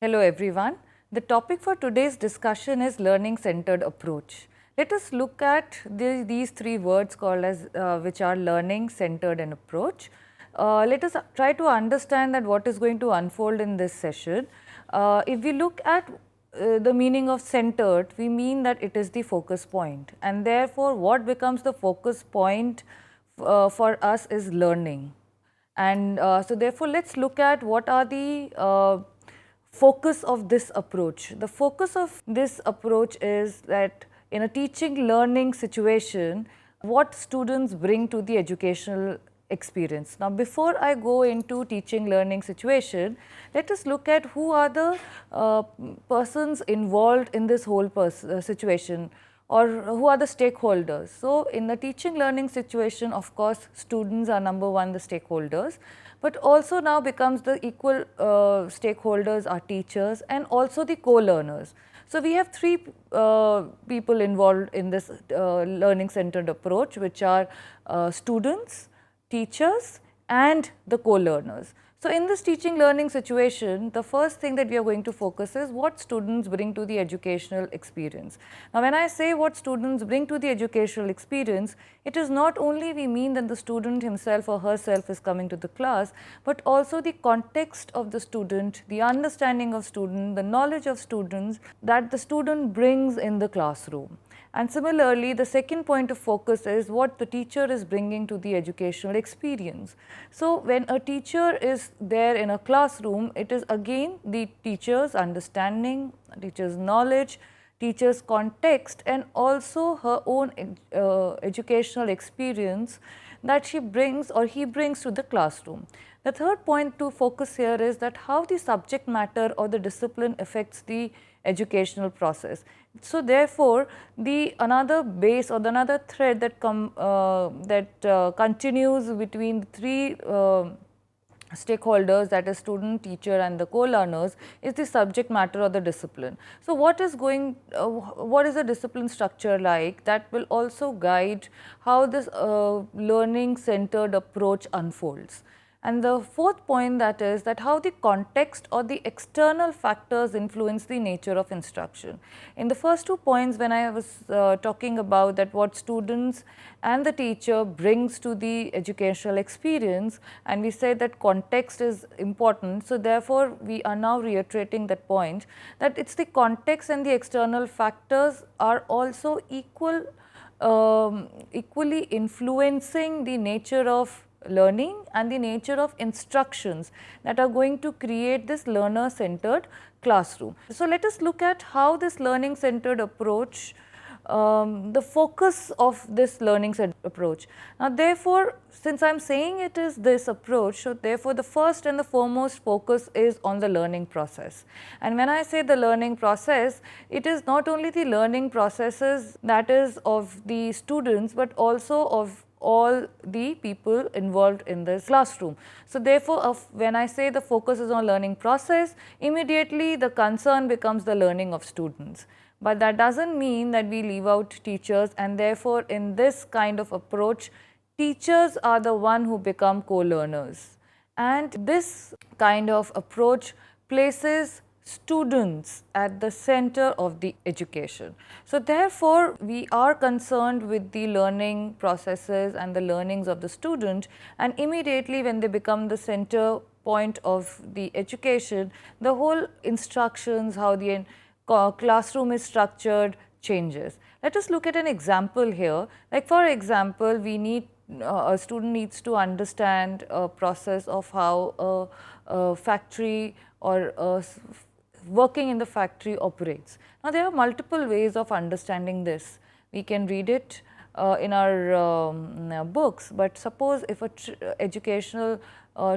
Hello everyone. The topic for today's discussion is learning centered approach. Let us look at these three words called as which are learning centered and approach. Let us try to understand that what is going to unfold in this session. If we look at the meaning of centered, we mean that it is the focus point, and therefore what becomes the focus point for us is learning. And so therefore let's look at what are the focus of this approach. The focus of this approach is that in a teaching learning situation, what students bring to the educational experience. Now, before I go into teaching learning situation, let us look at who are the persons involved in this whole situation, or who are the stakeholders. So, in the teaching learning situation, of course, students are number one, the stakeholders, but also now becomes the equal stakeholders are teachers and also the co-learners. So, we have three people involved in this learning centered approach, which are students, teachers and the co-learners. So, in this teaching learning situation, the first thing that we are going to focus is what students bring to the educational experience. Now, when I say what students bring to the educational experience, it is not only we mean that the student himself or herself is coming to the class, but also the context of the student, the understanding of student, the knowledge of students that the student brings in the classroom. And similarly, the second point of focus is what the teacher is bringing to the educational experience. So, when a teacher is there in a classroom, it is again the teacher's understanding, teacher's knowledge, teacher's context and also her own educational experience that she brings or he brings to the classroom. The third point to focus here is that how the subject matter or the discipline affects the educational process. So, therefore, the another base or the another thread that continues between the three stakeholders, that is student, teacher and the co-learners, is the subject matter or the discipline. So, what is the discipline structure like that will also guide how this learning centered approach unfolds. And the fourth point, that is that how the context or the external factors influence the nature of instruction. In the first 2 points, when I was talking about that what students and the teacher brings to the educational experience, and we said that context is important. So, therefore, we are now reiterating that point, that it is the context and the external factors are also equally influencing the nature of learning and the nature of instructions that are going to create this learner centered classroom. So, let us look at how this learning centered approach, the focus of this learning centered approach. Now, therefore, since I am saying it is this approach, so therefore, the first and the foremost focus is on the learning process. And when I say the learning process, it is not only the learning processes that is of the students, but also of all the people involved in this classroom. So, therefore, when I say the focus is on learning process, immediately the concern becomes the learning of students. But that does not mean that we leave out teachers, and therefore, in this kind of approach, teachers are the one who become co-learners. And this kind of approach places students at the center of the education. So, therefore, we are concerned with the learning processes and the learnings of the student, and immediately when they become the center point of the education, the whole instructions, how the classroom is structured changes. Let us look at an example here. Like for example, we need a student needs to understand a process of how a factory or working in the factory operates. Now, there are multiple ways of understanding this. We can read it in our books, but suppose if a educational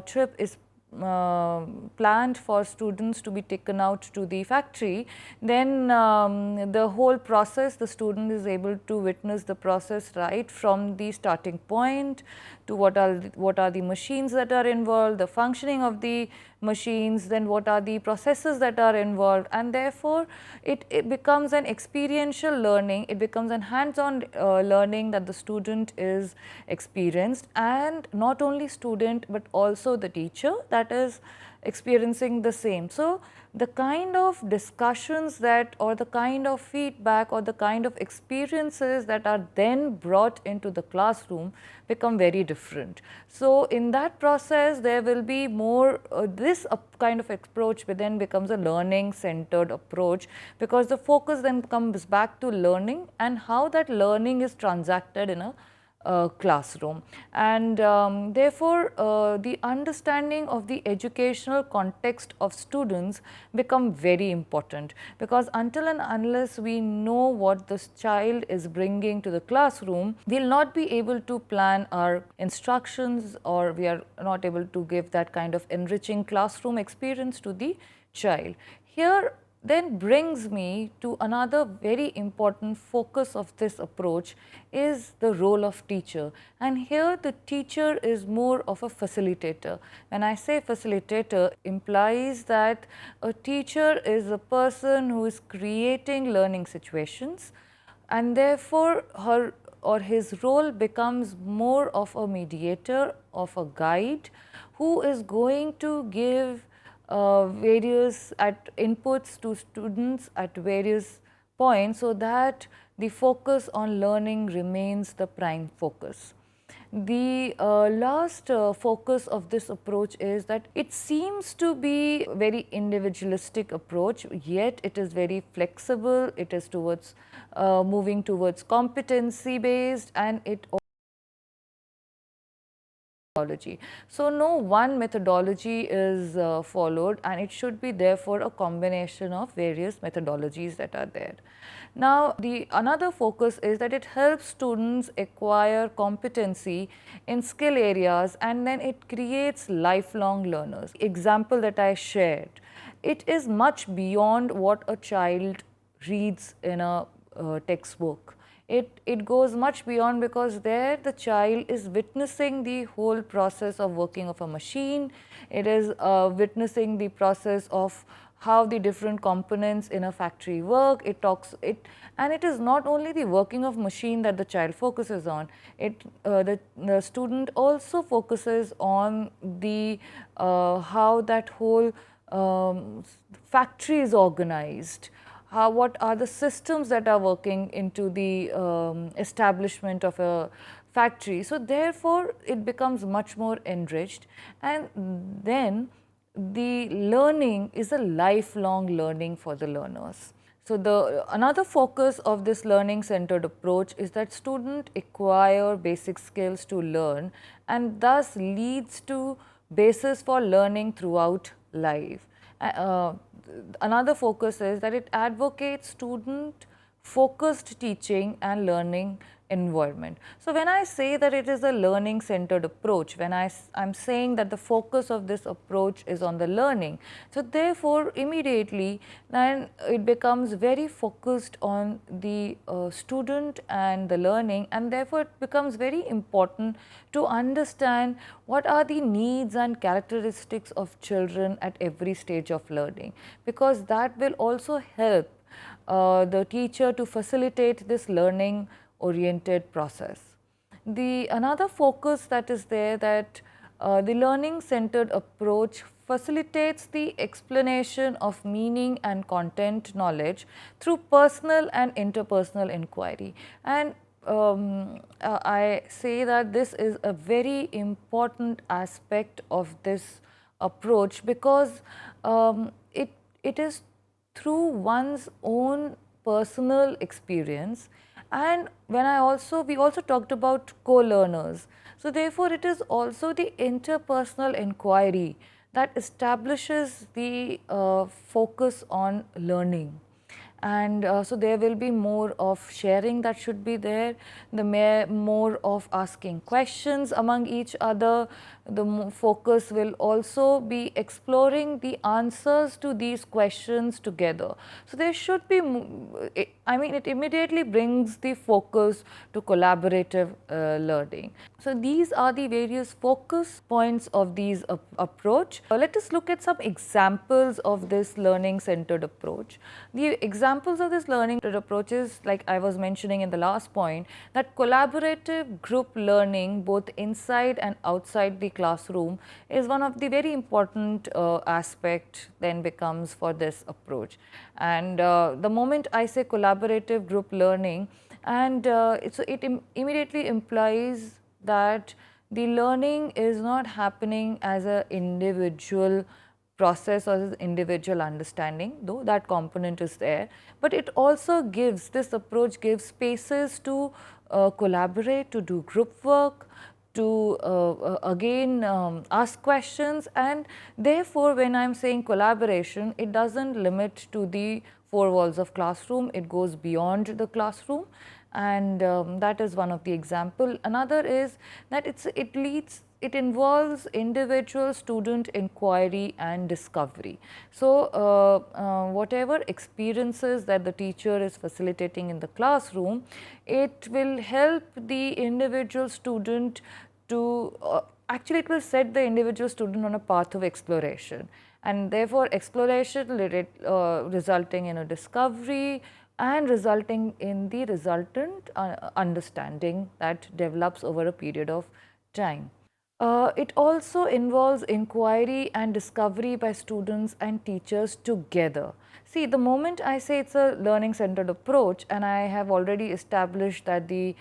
trip is planned for students to be taken out to the factory, then the whole process, the student is able to witness the process right from the starting point to what are the machines that are involved, the functioning of the machines, then what are the processes that are involved, and therefore it becomes an experiential learning, it becomes an hands-on learning that the student is experienced, and not only student but also the teacher, that is experiencing the same. So, the kind of discussions that, or the kind of feedback, or the kind of experiences that are then brought into the classroom become very different. So, in that process there will be more this kind of approach then becomes a learning centered approach, because the focus then comes back to learning and how that learning is transacted in a classroom. And therefore, the understanding of the educational context of students become very important, because until and unless we know what this child is bringing to the classroom, we will not be able to plan our instructions, or we are not able to give that kind of enriching classroom experience to the child. Here then brings me to another very important focus of this approach is the role of teacher. And here the teacher is more of a facilitator. When I say facilitator, implies that a teacher is a person who is creating learning situations, and therefore her or his role becomes more of a mediator, of a guide, who is going to give various inputs to students at various points, so that the focus on learning remains the prime focus. The last focus of this approach is that it seems to be a very individualistic approach, yet it is very flexible, it is towards moving towards competency based, and it methodology. So, no one methodology is followed, and it should be therefore a combination of various methodologies that are there. Now, the another focus is that it helps students acquire competency in skill areas, and then it creates lifelong learners. Example that I shared, it is much beyond what a child reads in a textbook. It goes much beyond, because there the child is witnessing the whole process of working of a machine. It is witnessing the process of how the different components in a factory work. And it is not only the working of machine that the child focuses on. The student also focuses on the how that whole factory is organized. What are the systems that are working into the establishment of a factory. So, therefore, it becomes much more enriched, and then the learning is a lifelong learning for the learners. So, another focus of this learning centered approach is that students acquire basic skills to learn, and thus leads to basis for learning throughout life. Another focus is that it advocates student focused teaching and learning environment. So, when I say that it is a learning centered approach, when I am saying that the focus of this approach is on the learning, so therefore immediately then it becomes very focused on the student and the learning, and therefore it becomes very important to understand what are the needs and characteristics of children at every stage of learning, because that will also help the teacher to facilitate this learning oriented process. Another focus that is there, that the learning centered approach facilitates the explanation of meaning and content knowledge through personal and interpersonal inquiry. And I say that this is a very important aspect of this approach, because it is through one's own personal experience. And when we also talked about co-learners. So, therefore, it is also the interpersonal inquiry that establishes the focus on learning. And so, there will be more of sharing that should be there, more of asking questions among each other. The focus will also be exploring the answers to these questions together. So, there should be, it immediately brings the focus to collaborative learning. So, these are the various focus points of these approach. Let us look at some examples of this learning centered approach. The example examples of this learning approaches, like I was mentioning in the last point, that collaborative group learning both inside and outside the classroom is one of the very important aspect then becomes for this approach. And the moment I say collaborative group learning, and it immediately implies that the learning is not happening as an individual process or as individual understanding, though that component is there, but it also gives, this approach gives spaces to collaborate, to do group work, to again ask questions, and therefore when I am saying collaboration, it does not limit to the four walls of classroom, it goes beyond the classroom, and that is one of the example. Another is that it involves individual student inquiry and discovery. So, whatever experiences that the teacher is facilitating in the classroom, it will help the individual student to actually it will set the individual student on a path of exploration, and therefore exploration resulting in a discovery and resulting in the resultant understanding that develops over a period of time. It also involves inquiry and discovery by students and teachers together. See, the moment I say it's a learning centered approach, and I have already established that the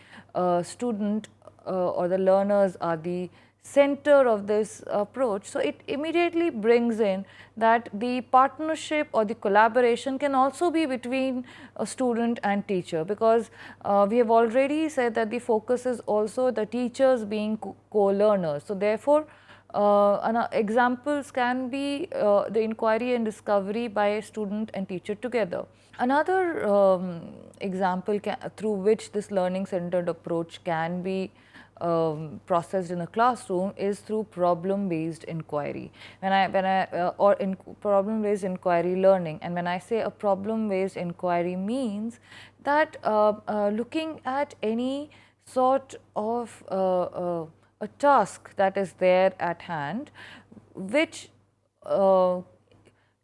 student or the learners are the center of this approach. So, it immediately brings in that the partnership or the collaboration can also be between a student and teacher, because we have already said that the focus is also the teachers being co-learners. So, therefore, examples can be the inquiry and discovery by student and teacher together. Another example through which this learning centered approach can be processed in a classroom is through problem based inquiry. Or in problem based inquiry learning, and when I say a problem based inquiry means that looking at any sort of a task that is there at hand, which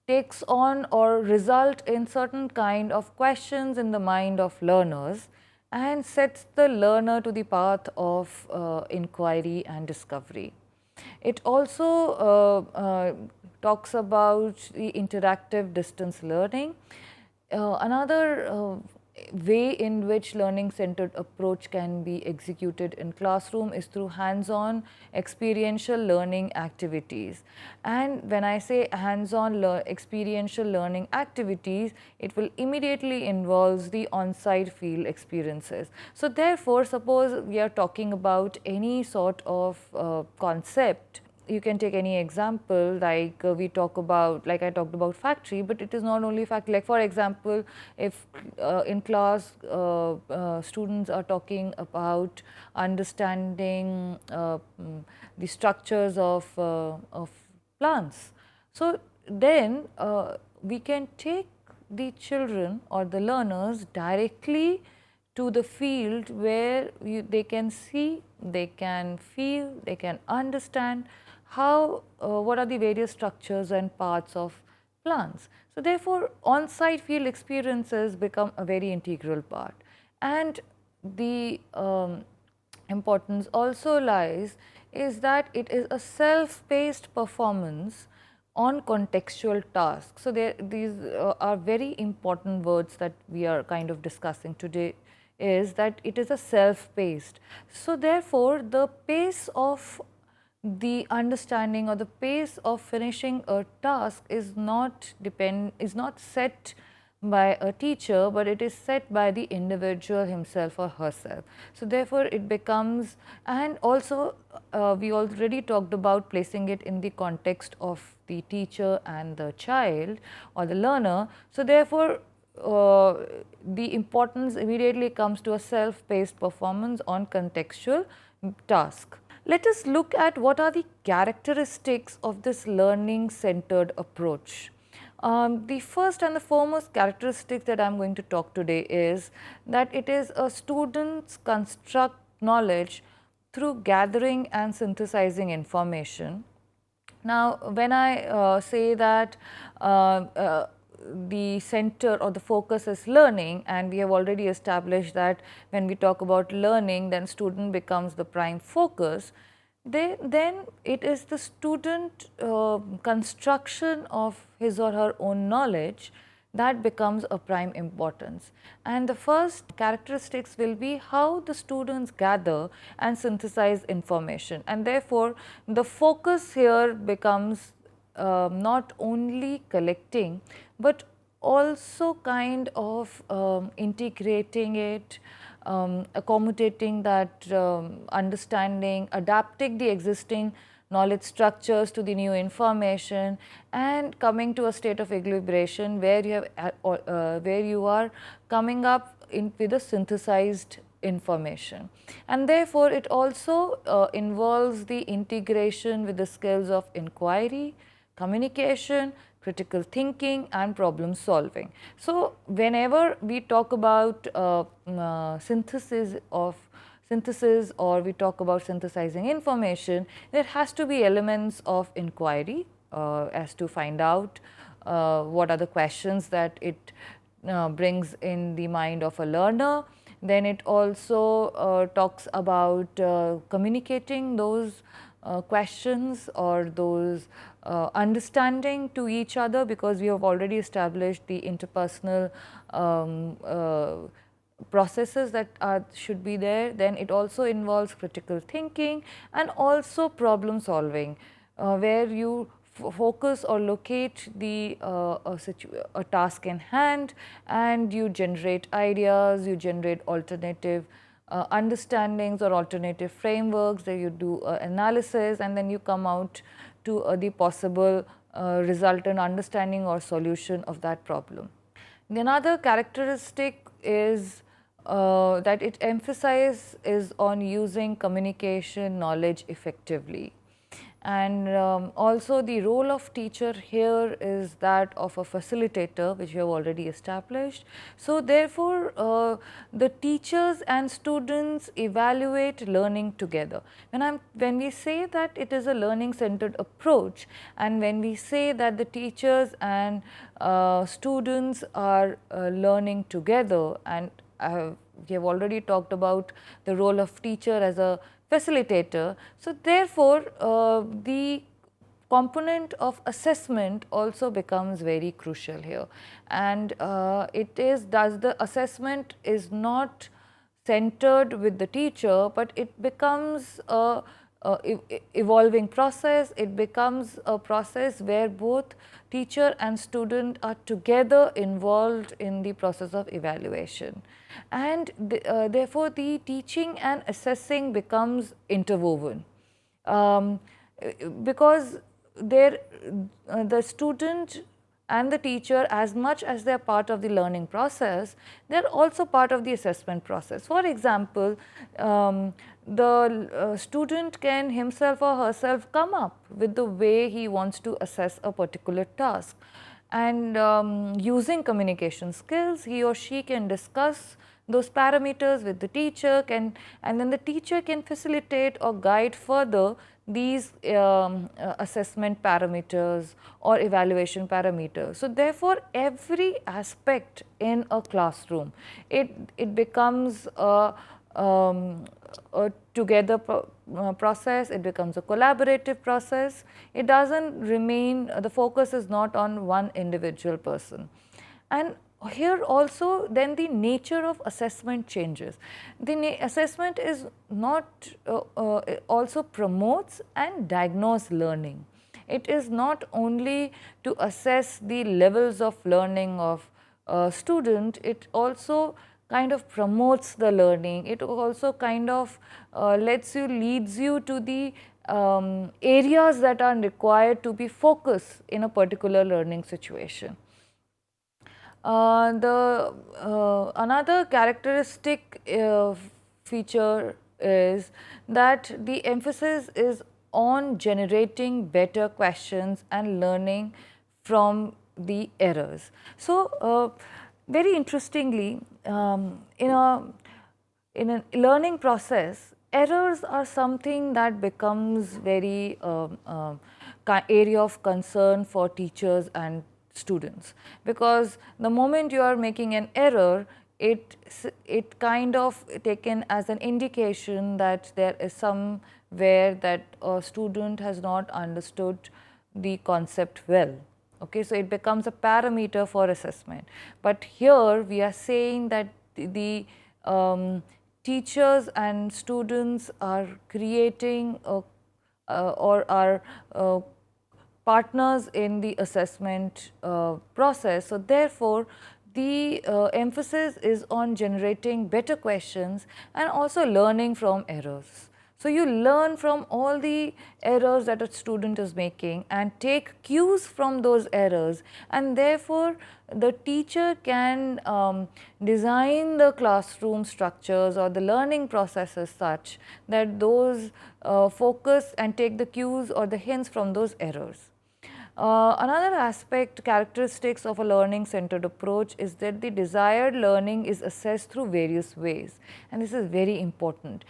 takes on or result in certain kind of questions in the mind of learners, and sets the learner to the path of inquiry and discovery. It also talks about the interactive distance learning. Another way in which learning centered approach can be executed in classroom is through hands-on experiential learning activities. And when I say hands-on experiential learning activities, it will immediately involve the on-site field experiences. So therefore, suppose we are talking about any sort of concept, you can take any example, like we talk about, like I talked about factory, but it is not only factory. Like for example, if in class students are talking about understanding the structures of plants, so then we can take the children or the learners directly to the field where they can see, they can feel, they can understand how, what are the various structures and parts of plants. So therefore, on-site field experiences become a very integral part, and the importance also lies is that it is a self-paced performance on contextual tasks. So these are very important words that we are kind of discussing today, is that it is a self-paced. So therefore, the pace of the understanding or the pace of finishing a task is not set by a teacher, but it is set by the individual himself or herself. So therefore, it becomes, and also we already talked about placing it in the context of the teacher and the child or the learner. So therefore, the importance immediately comes to a self-paced performance on contextual task. Let us look at what are the characteristics of this learning centered approach. The first and the foremost characteristic that I am going to talk today is that it is a student's construct knowledge through gathering and synthesizing information. Now, when I say that the center or the focus is learning, and we have already established that when we talk about learning, then student becomes the prime focus. Then it is the student construction of his or her own knowledge that becomes a prime importance. And the first characteristics will be how the students gather and synthesize information, and therefore the focus here becomes not only collecting but also kind of integrating it, accommodating that understanding, adapting the existing knowledge structures to the new information, and coming to a state of equilibration where you have where you are coming up with a synthesized information. And therefore it also involves the integration with the skills of inquiry, communication, critical thinking, and problem solving. So whenever we talk about synthesis or we talk about synthesizing information, there has to be elements of inquiry as to find out what are the questions that it brings in the mind of a learner. Then it also talks about communicating those questions or those understanding to each other, because we have already established the interpersonal processes that should be there. Then it also involves critical thinking and also problem solving, where you focus or locate the a task in hand, and you generate ideas, you generate alternative understandings or alternative frameworks, that you do analysis, and then you come out to the possible resultant understanding or solution of that problem. The another characteristic is that it emphasizes on using communication knowledge effectively. And also the role of teacher here is that of a facilitator, which we have already established. So therefore, the teachers and students evaluate learning together. When we say that it is a learning centered approach, and when we say that the teachers and students are learning together, and we have already talked about the role of teacher as a facilitator. So therefore, the component of assessment also becomes very crucial here, and the assessment is not centered with the teacher, but it becomes a evolving process. It becomes a process where both teacher and student are together involved in the process of evaluation, and therefore the teaching and assessing becomes interwoven, because the student and the teacher, as much as they are part of the learning process, they are also part of the assessment process. For example, the student can himself or herself come up with the way he wants to assess a particular task, and using communication skills, he or she can discuss those parameters with the teacher, and then the teacher can facilitate or guide further these assessment parameters or evaluation parameters. So therefore, every aspect in a classroom, it becomes a together process, it becomes a collaborative process. It doesn't remain, the focus is not on one individual person. And here also then the nature of assessment changes. The assessment is not also promotes and diagnose learning. It is not only to assess the levels of learning of a student, it also kind of promotes the learning. It also kind of leads you to the areas that are required to be focused in a particular learning situation. Another characteristic feature is that the emphasis is on generating better questions and learning from the errors. So, very interestingly, in a learning process, errors are something that becomes very area of concern for teachers and students, because the moment you are making an error, it kind of taken as an indication that there is somewhere that a student has not understood the concept well. Okay, so it becomes a parameter for assessment. But here we are saying that the teachers and students are creating or are partners in the assessment process. So therefore, the emphasis is on generating better questions and also learning from errors. So you learn from all the errors that a student is making and take cues from those errors, and therefore the teacher can design the classroom structures or the learning processes such that those focus and take the cues or the hints from those errors. Another aspect, characteristics of a learning centered approach is that the desired learning is assessed through various ways, and this is very important.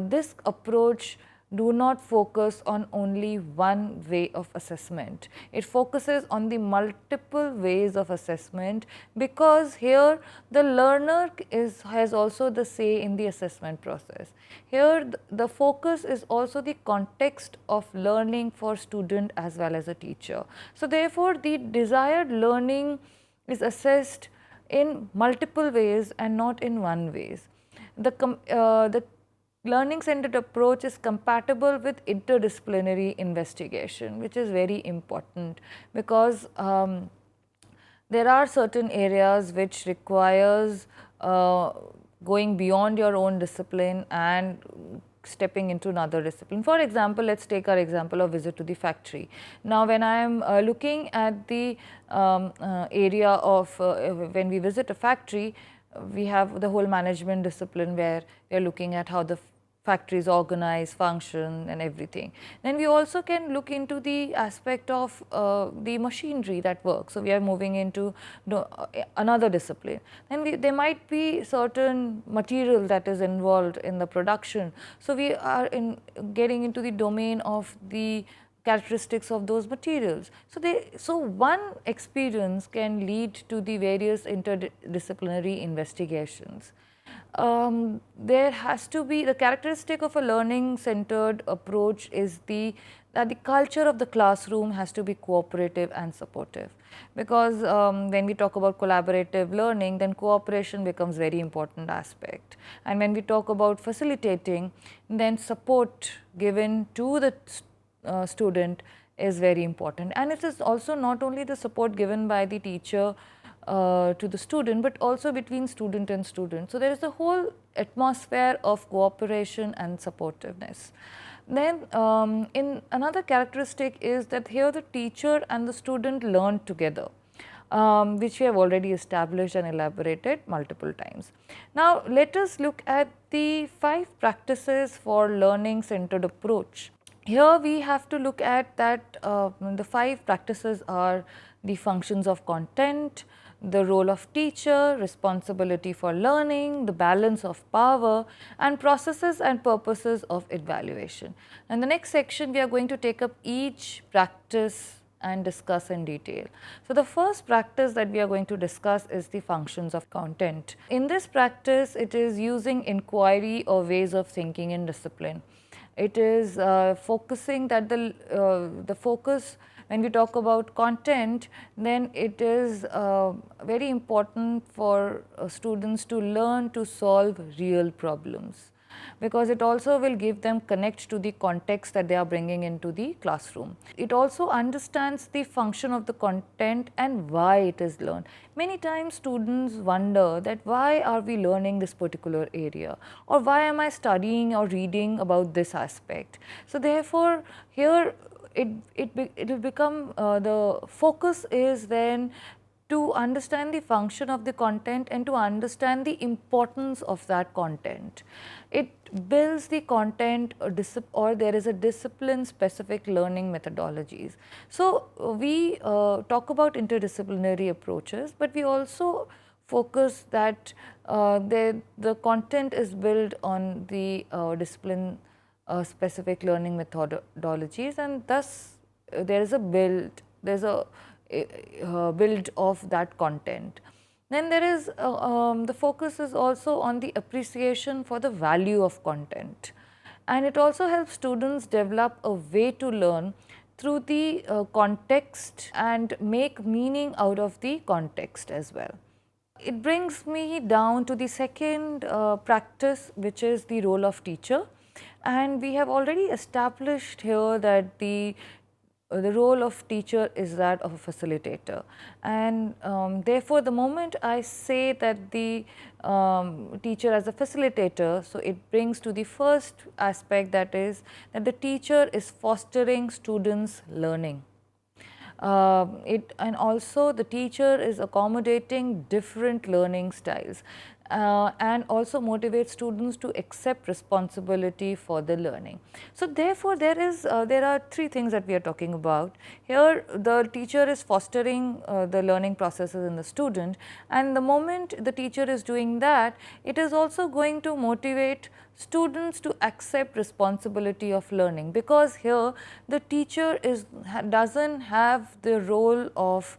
This approach do not focus on only one way of assessment. It focuses on the multiple ways of assessment, because here the learner has also the say in the assessment process. Here the focus is also the context of learning for student as well as a teacher. So therefore, the desired learning is assessed in multiple ways and not in one ways. The learning centered approach is compatible with interdisciplinary investigation, which is very important, because there are certain areas which requires going beyond your own discipline and stepping into another discipline. For example, let's take our example of visit to the factory. Now, when I am looking at the area of when we visit a factory, we have the whole management discipline where we are looking at how the factories organize, function and everything. Then we also can look into the aspect of the machinery that works. So we are moving into another discipline. Then there might be certain material that is involved in the production. So we are getting into the domain of the characteristics of those materials. So one experience can lead to the various interdisciplinary investigations. There has to be the characteristic of a learning centered approach is that the culture of the classroom has to be cooperative and supportive, because when we talk about collaborative learning, then cooperation becomes very important aspect, and when we talk about facilitating, then support given to the student is very important. And it is also not only the support given by the teacher to the student, but also between student and student. So there is a whole atmosphere of cooperation and supportiveness. Then in another characteristic is that here the teacher and the student learn together, which we have already established and elaborated multiple times. Now let us look at the 5 practices for learning centered approach. Here we have to look at that the 5 practices are the functions of content, the role of teacher, responsibility for learning, the balance of power, and processes and purposes of evaluation. In the next section, we are going to take up each practice and discuss in detail. So the first practice that we are going to discuss is the functions of content. In this practice, it is using inquiry or ways of thinking in discipline. It is focusing that the focus, when we talk about content, then it is very important for students to learn to solve real problems, because it also will give them connect to the context that they are bringing into the classroom. It also understands the function of the content and why it is learned. Many times students wonder that why are we learning this particular area, or why am I studying or reading about this aspect. So therefore, here it will become the focus is then to understand the function of the content and to understand the importance of that content. It builds the content or there is a discipline specific learning methodologies. So we talk about interdisciplinary approaches, but we also focus that the content is built on the discipline specific learning methodologies, and thus there is a build, build of that content. Then there is the focus is also on the appreciation for the value of content, and it also helps students develop a way to learn through the context and make meaning out of the context as well. It brings me down to the second practice, which is the role of teacher. And we have already established here that the role of teacher is that of a facilitator. And therefore, the moment I say that the teacher as a facilitator, so it brings to the first aspect, that is that the teacher is fostering students' learning. And also the teacher is accommodating different learning styles and also motivates students to accept responsibility for the learning. So therefore, there are three things that we are talking about. Here the teacher is fostering the learning processes in the student, and the moment the teacher is doing that, it is also going to motivate students to accept responsibility of learning, because here the teacher doesn't have the role of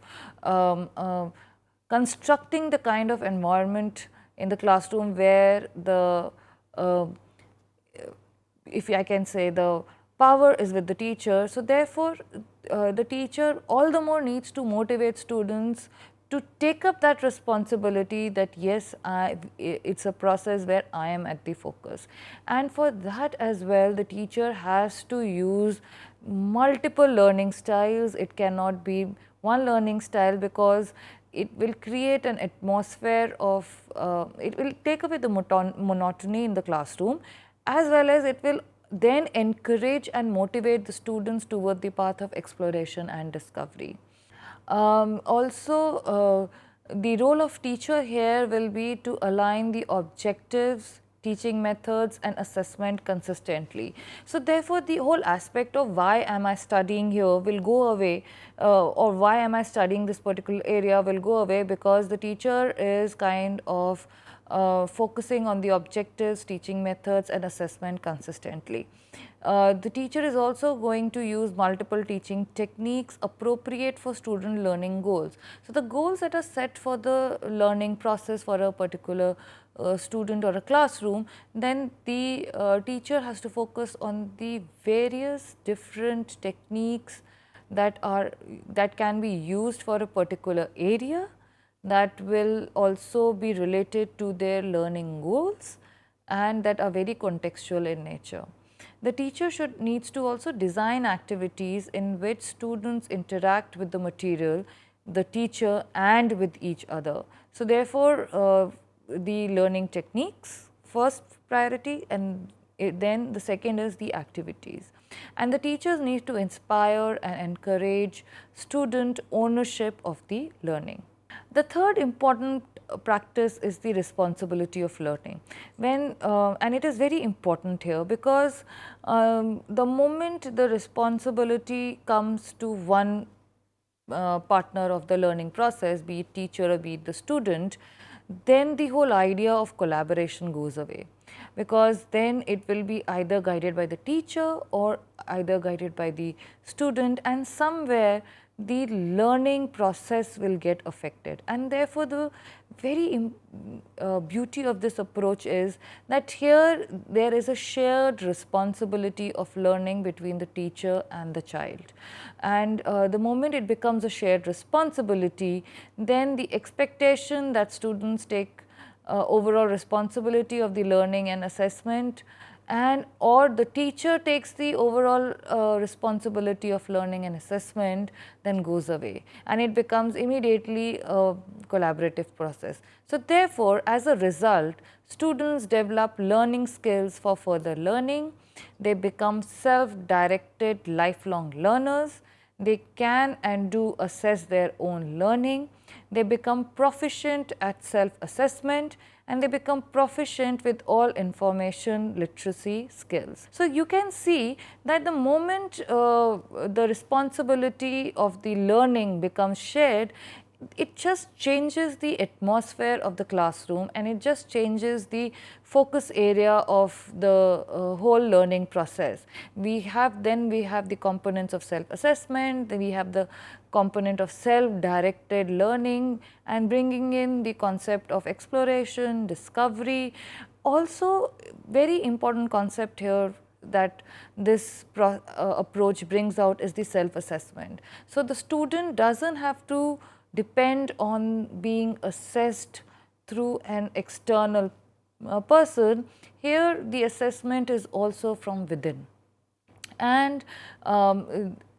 constructing the kind of environment in the classroom where the if I can say, the power is with the teacher. So therefore, the teacher all the more needs to motivate students to take up that responsibility, that yes, it's a process where I am at the focus. And for that as well, the teacher has to use multiple learning styles. It cannot be one learning style, because it will create an atmosphere of, it will take away the monotony in the classroom, as well as it will then encourage and motivate the students toward the path of exploration and discovery. Also, the role of teacher here will be to align the objectives, teaching methods and assessment consistently. So therefore, the whole aspect of why am I studying here will go away, or why am I studying this particular area will go away, because the teacher is kind of focusing on the objectives, teaching methods and assessment consistently. The teacher is also going to use multiple teaching techniques appropriate for student learning goals. So the goals that are set for the learning process for a particular student or a classroom, then the teacher has to focus on the various different techniques that can be used for a particular area, that will also be related to their learning goals and that are very contextual in nature. The teacher needs to also design activities in which students interact with the material, the teacher and with each other. So therefore, the learning techniques first priority, and then the second is the activities. And the teachers need to inspire and encourage student ownership of the learning. The third important practice is the responsibility of learning. And it is very important here, because the moment the responsibility comes to one partner of the learning process, be it teacher or be it the student, then the whole idea of collaboration goes away, because then it will be either guided by the teacher or either guided by the student, and somewhere the learning process will get affected. And therefore, the very beauty of this approach is that here there is a shared responsibility of learning between the teacher and the child. And the moment it becomes a shared responsibility, then the expectation that students take overall responsibility of the learning and assessment, and or the teacher takes the overall responsibility of learning and assessment, then goes away, and it becomes immediately a collaborative process. So therefore, as a result, students develop learning skills for further learning. They become self-directed lifelong learners. They can and do assess their own learning. They become proficient at self-assessment, and they become proficient with all information literacy skills. So you can see that the moment the responsibility of the learning becomes shared, it just changes the atmosphere of the classroom, and it just changes the focus area of the whole learning process. We have the components of self-assessment, we have the component of self-directed learning, and bringing in the concept of exploration, discovery. Also, very important concept here that this approach brings out is the self-assessment. So, the student doesn't have to depend on being assessed through an external person. Here the assessment is also from within, and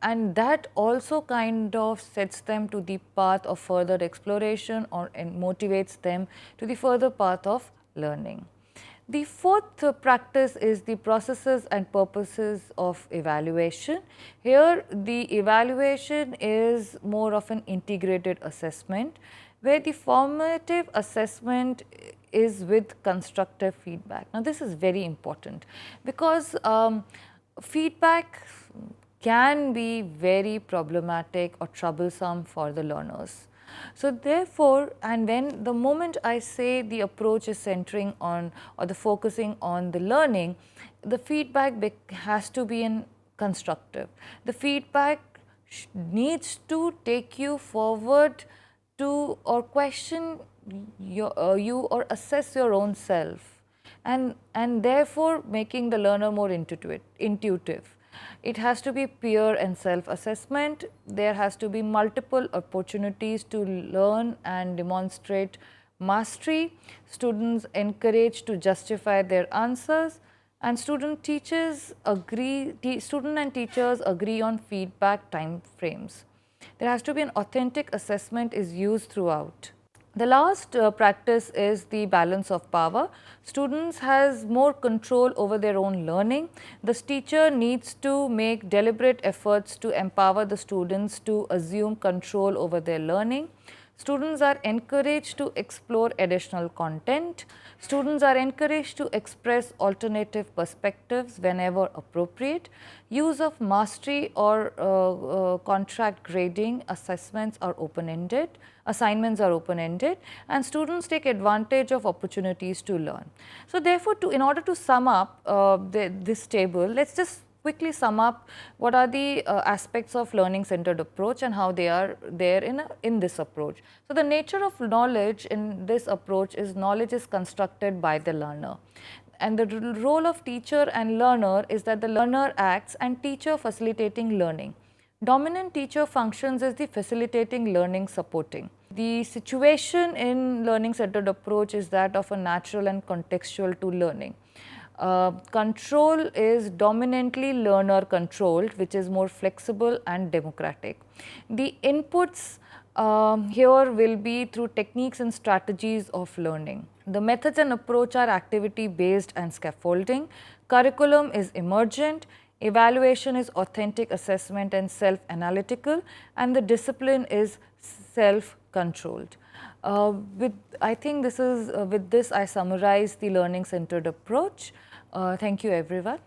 that also kind of sets them to the path of further exploration, or motivates them to the further path of learning. The fourth practice is the processes and purposes of evaluation. Here the evaluation is more of an integrated assessment, where the formative assessment is with constructive feedback. Now this is very important, because feedback can be very problematic or troublesome for the learners. So therefore, and when the moment I say the approach is centering on, or the focusing on the learning, the feedback has to be in constructive. The feedback needs to take you forward to, or question you or assess your own self, and therefore making the learner more intuitive. It has to be peer and self-assessment. There has to be multiple opportunities to learn and demonstrate mastery. Students encouraged to justify their answers, and student and teachers agree on feedback time frames. There has to be an authentic assessment is used throughout. The last practice is the balance of power. Students has more control over their own learning. The teacher needs to make deliberate efforts to empower the students to assume control over their learning. Students are encouraged to explore additional content. Students are encouraged to express alternative perspectives whenever appropriate. Use of mastery or contract grading assessments are open-ended. Assignments are open-ended, and students take advantage of opportunities to learn. So therefore, in order to sum up this table, let's just quickly sum up what are the aspects of learning centered approach and how they are there in this approach. So the nature of knowledge in this approach is knowledge is constructed by the learner. And the role of teacher and learner is that the learner acts and teacher facilitating learning. Dominant teacher functions as the facilitating learning supporting. The situation in learning centered approach is that of a natural and contextual to learning. Control is dominantly learner controlled, which is more flexible and democratic. The inputs here will be through techniques and strategies of learning. The methods and approach are activity based and scaffolding. Curriculum is emergent. Evaluation is authentic assessment and self-analytical, and the discipline is self-controlled. I think this is with this I summarize the learning centered approach. Thank you everyone.